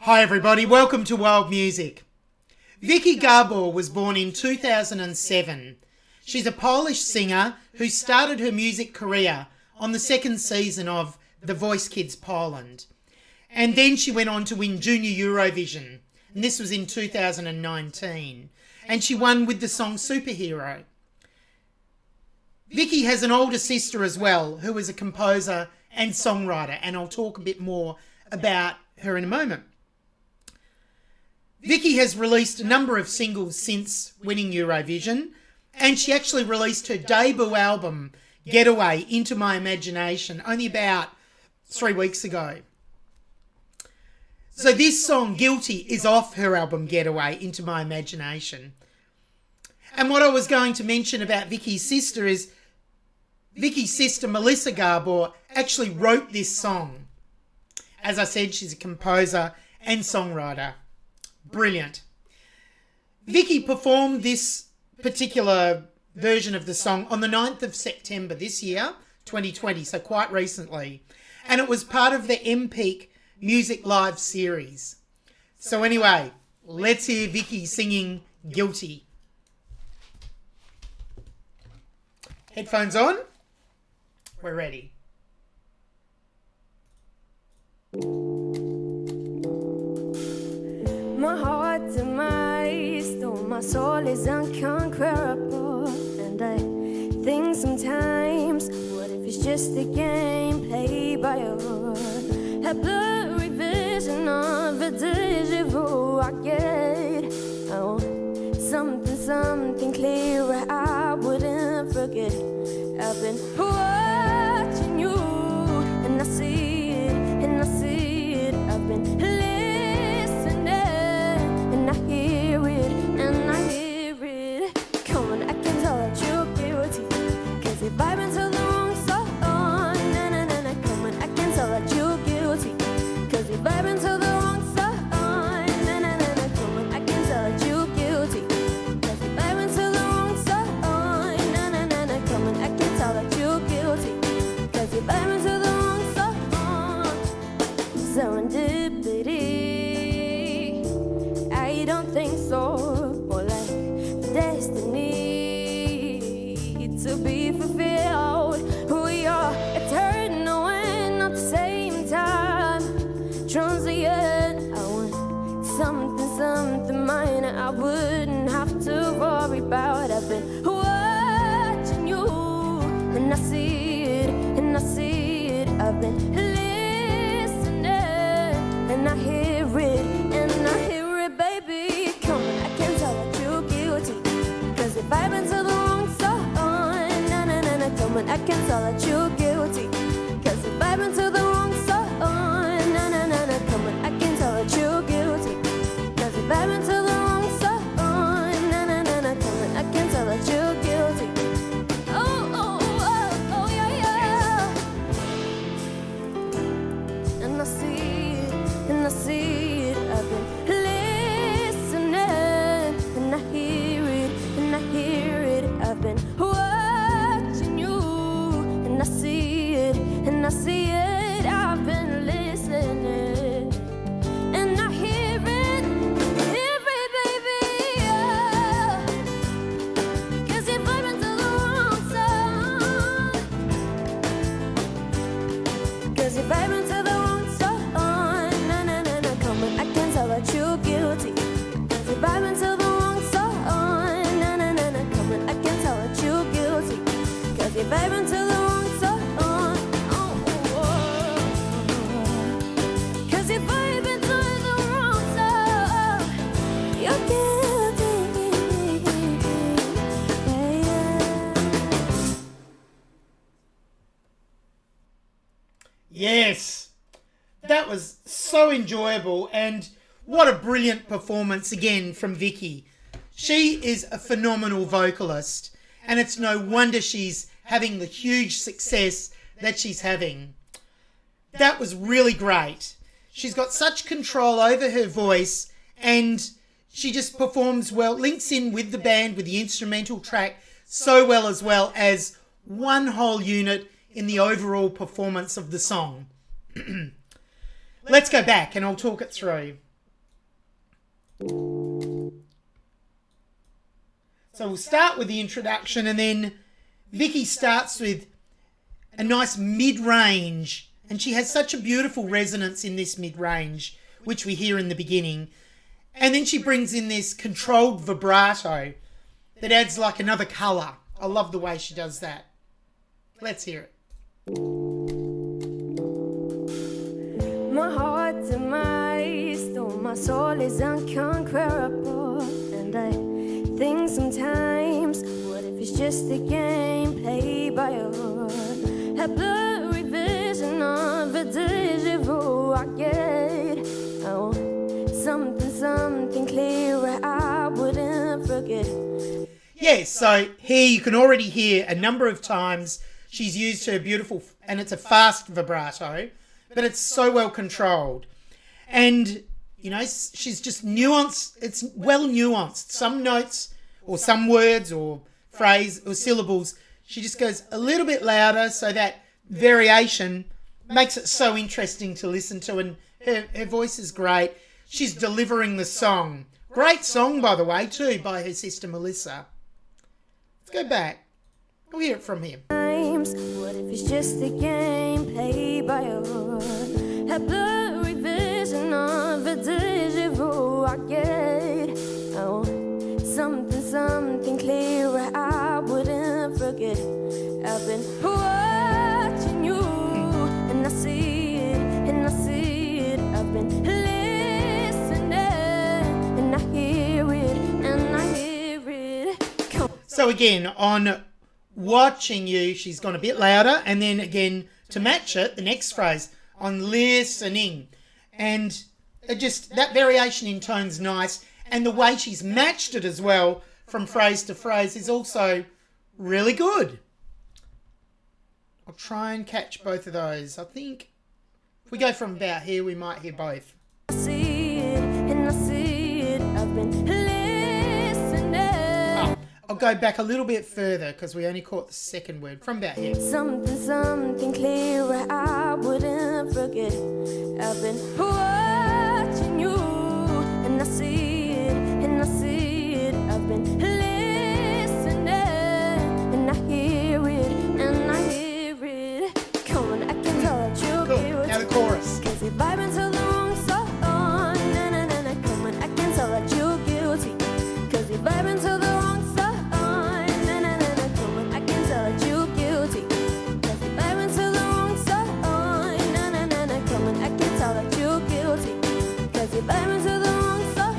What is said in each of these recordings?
Hi everybody, welcome to Wild Music. Viki Gabor was born in 2007. She's a Polish singer who started her music career on the second season of The Voice Kids Poland. And then she went on to win Junior Eurovision, and this was in 2019. And she won with the song Superhero. Viki has an older sister as well, who is a composer and songwriter, and I'll talk a bit more about her in a moment. Viki has released a number of singles since winning Eurovision, and she actually released her debut album, Getaway, Into My Imagination, only about 3 weeks ago. So this song, Guilty, is off her album, Getaway, Into My Imagination. And what I was going to mention about Viki's sister is Viki's sister, Melissa Gabor, actually wrote this song. As I said, she's a composer and songwriter. Brilliant. Viki performed this particular version of the song on the 9th of September this year, 2020, so quite recently. And it was part of the MPeak Music Live series. So anyway, let's hear Viki singing Guilty. Headphones on. We're ready. My heart and my soul, my soul is unconquerable. And I think sometimes, what if it's just a game played by your a blurry vision of a deja vu I get. Oh, something clearer I wouldn't forget. I've been watching you, and I see it, I've been listening, and I hear it, Come on, I can tell that you're guilty, 'cause you're vibing to the wrong song. Na. Come on, I can tell that you're guilty, 'cause you're vibing to the wrong song. Na. Come on, I can tell that you're guilty, 'cause you're vibing to the wrong song. Na. Come on, I can tell that you're guilty, 'cause you're vibing to the wrong song. Serendipity, I don't think so. Or like destiny to be fulfilled. We are eternal and at the same time transient. I want something minor I wouldn't have to worry about. I've been watching you, and I see it, I've been listening, and I hear it, baby. Come on, I can tell that you're guilty, 'cause you're vibing to the wrong song. Na. Come on, I can tell that you're guilty, 'cause you're vibing to the wrong song. Na. Come on, I can tell that you're guilty, 'cause you're vibing to the wrong song. Na. Come on, I can tell that you're guilty. Oh, yeah. And I see it, I've been listening, and I hear it, I've been watching you, and I see it, I've been listening, and I hear it, baby, yeah. 'Cause you're vibing to the wrong song, 'cause you're vibing to the wrong song. Na. Come on, I can tell that you're guilty, 'cause you're vibing to the wrong song. Na. Come on, I can tell that you're guilty, 'cause you're vibing to the wrong song. Oh. 'Cause you're vibing to the wrong song. You're guilty. Yeah. Yes, that was so enjoyable, and what a brilliant performance again from Viki. She is a phenomenal vocalist, and it's no wonder she's having the huge success that she's having. That was really great. She's got such control over her voice, and she just performs well, links in with the band, with the instrumental track so well as one whole unit in the overall performance of the song. Let's go back and I'll talk it through. So we'll start with the introduction, and then Viki starts with a nice mid-range, and she has such a beautiful resonance in this mid-range, which we hear in the beginning. And then she brings in this controlled vibrato that adds like another colour. I love the way she does that. Let's hear it. My heart's a milestone, my soul is unconquerable, and I think sometimes, what if it's just a game played by your heart? A blurry vision of a deja vu I get. Oh, something clearer I wouldn't forget. Yes, so here you can already hear a number of times she's used her beautiful, and it's a fast vibrato, but it's so well controlled. And, you know, she's just nuanced, it's well nuanced. Some notes or some words or phrase or syllables, she just goes a little bit louder, so that variation makes it so interesting to listen to, and her voice is great. She's delivering the song. Great song, by the way, too, by her sister Melissa. Let's go back. We'll hear it from him. What if it's just a game played by your heart? A blurry vision of a deja vu I get. Oh, something clearer I wouldn't forget. I've been watching you, and I see it, I've been listening, and I hear it. So again, on watching you, she's gone a bit louder, and then again, to match it, the next phrase, on listening. And it just, that variation in tone's nice, and the way she's matched it as well from phrase to phrase is also really good. I'll try and catch both of those. I think if we go from about here, we might hear both. I see it, I've been listening. I'll go back a little bit further because we only caught the second word from about here. Something clearer I wouldn't forget. I've been watching you, and I see it, I've been listening, and I hear it. Come on, I can tell that you're Cool. Now the chorus. Cause you're vibing to the wrong song. Na. Come on, I can tell that you're guilty. Cause you're vibing to the wrong song. Na. Come on, I can tell that you're guilty. Cause you're vibing to the wrong song. Na. Come on, I can tell that you're guilty. Cause you're vibing to the wrong song.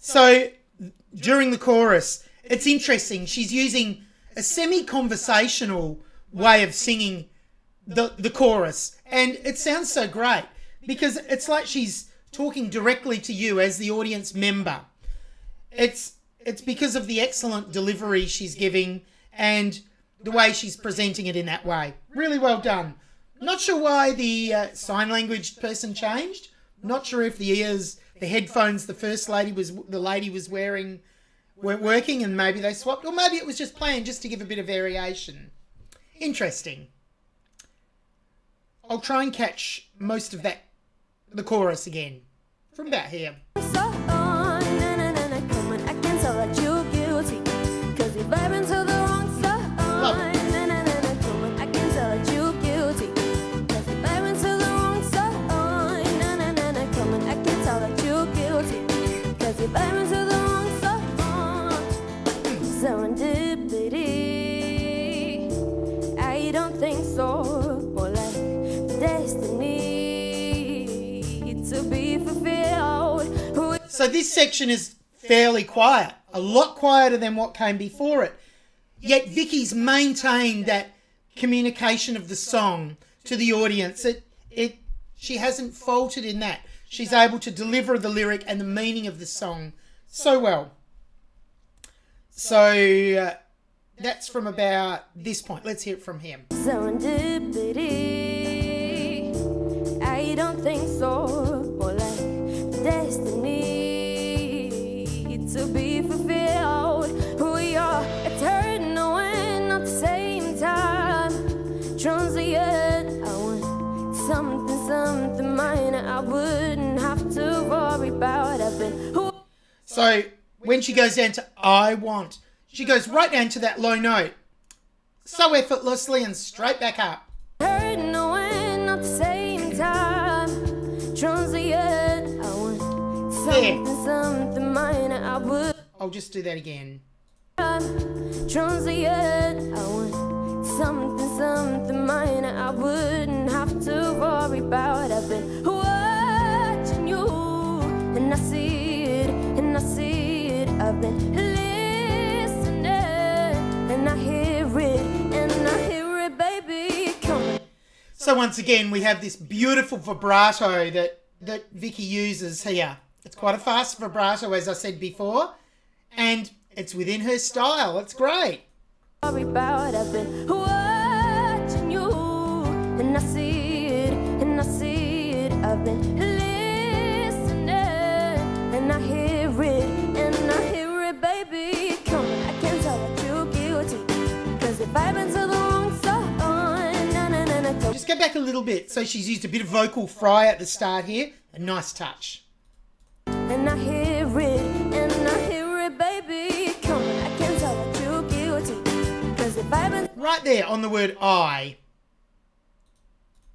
So during the chorus, it's interesting. She's using a semi-conversational way of singing the chorus, and it sounds so great because it's like she's talking directly to you as the audience member. It's because of the excellent delivery she's giving and the way she's presenting it in that way. Really well done. Not sure why the sign language person changed. Not sure if the headphones the lady was wearing weren't working, and maybe they swapped, or maybe it was just planned just to give a bit of variation. Interesting. I'll try and catch most of the chorus again from about here. Serendipity, I don't think so, or like destiny to be fulfilled. So this section is fairly quiet, a lot quieter than what came before it. Yet Viki's maintained that communication of the song to the audience. She hasn't faltered in that. She's able to deliver the lyric and the meaning of the song so well. So that's from about this point. Let's hear it from him. Serendipity, I don't think so, or like destiny to be fulfilled. We are eternal and at the same time transient. I want something minor I wouldn't have to worry about. I've So when she goes down to I want, she goes right down to that low note. So effortlessly and straight back up. Hurting away at the same time. Transient, I want something minor. I would. I'll just do that again. Transient, I want something minor. I wouldn't have to worry about. I've been watching you, and I see it, and I see it. I've been listening, and I hear it, and I hear it, baby, coming. So once again, we have this beautiful vibrato that Viki uses here. It's quite a fast vibrato, as I said before, and it's within her style. It's great. Worry about. I've been watching you, and I see it, and I see it. I've been listening, and I hear it, and I hear it, baby, coming. I can tell that you're guilty, 'cause if I've been to the wrong song, Just go back a little bit. So she's used a bit of vocal fry at the start here. A nice touch. and I hear it, and I hear it, baby, coming. I can tell that you're guilty, 'cause if I've been Right there on the word I.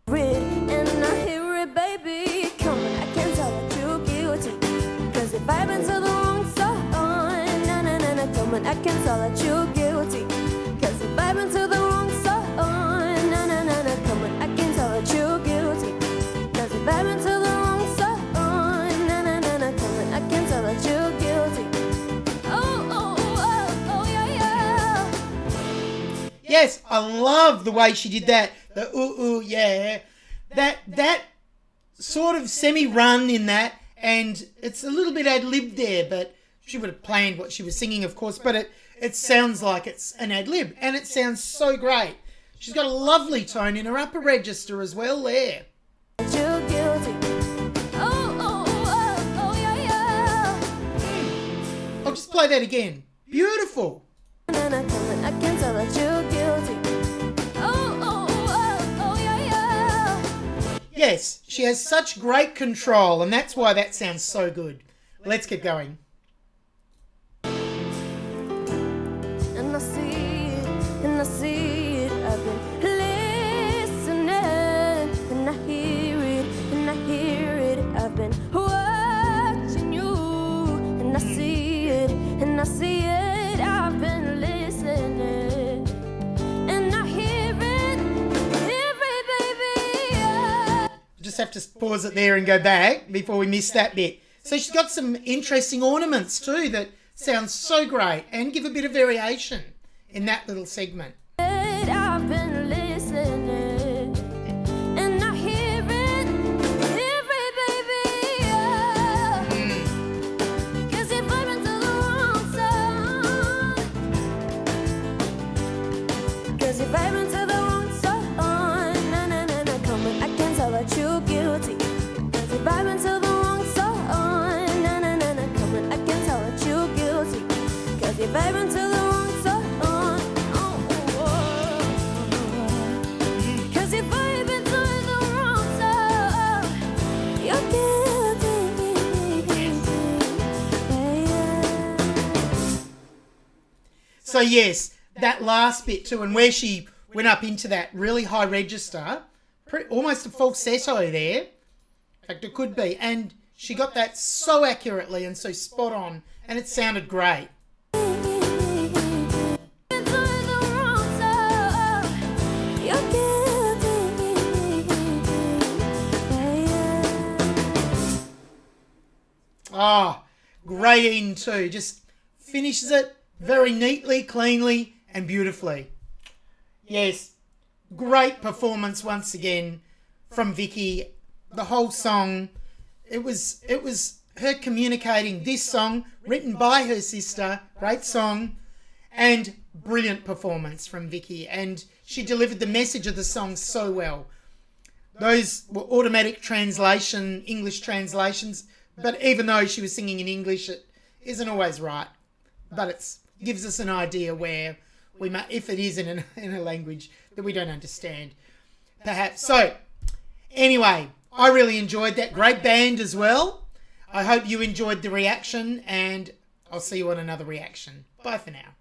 and I hear it, baby, coming. I can tell that you're guilty, 'cause if I've been to the wrong song, coming. I can tell that you're guilty, 'cause if I've been to the wrong song, coming. I can tell that you're guilty, 'cause if I've been to the wrong song, coming. I can tell that you're guilty. Oh, yeah. Yes, I love the way she did that. The ooh, yeah. That sort of semi-run in that, and it's a little bit ad-lib there, but she would have planned what she was singing, of course, but it sounds like it's an ad-lib, and it sounds so great. She's got a lovely tone in her upper register as well there. You're guilty. Oh, yeah. I'll just play that again. Beautiful. I can tell that you're guilty. Oh, yeah. Yes, she has such great control, and that's why that sounds so good. Let's get going. And I see it, I've been listening, and I hear it, I've been watching you, and I see it, I've been listening, and I hear it, baby, yeah. Just have to pause it there and go back before we miss that bit. So she's got some interesting ornaments too that sound so great and give a bit of variation in that little segment. I've been listening, and I hear it, baby, yeah. 'Cause if I've been to the wrong song, 'cause if I've been to the wrong song, coming, I can tell that you're guilty. 'Cause if I've been to the wrong song, coming, I can tell that you're guilty. 'Cause if I've been to the wrong song, So yes, that last bit too, and where she went up into that really high register, almost a falsetto there. In fact, it could be. And she got that so accurately and so spot on, and it sounded great. Ah, great end too. Just finishes it very neatly, cleanly, and beautifully. Yes, great performance once again from Viki. The whole song, it was her communicating this song, written by her sister, great song, and brilliant performance from Viki. And she delivered the message of the song so well. Those were automatic translation, English translations, but even though she was singing in English, it isn't always right. But it gives us an idea where we may, if it is in a language that we don't understand, perhaps. So, anyway, I really enjoyed that. Great band as well. I hope you enjoyed the reaction, and I'll see you on another reaction. Bye for now.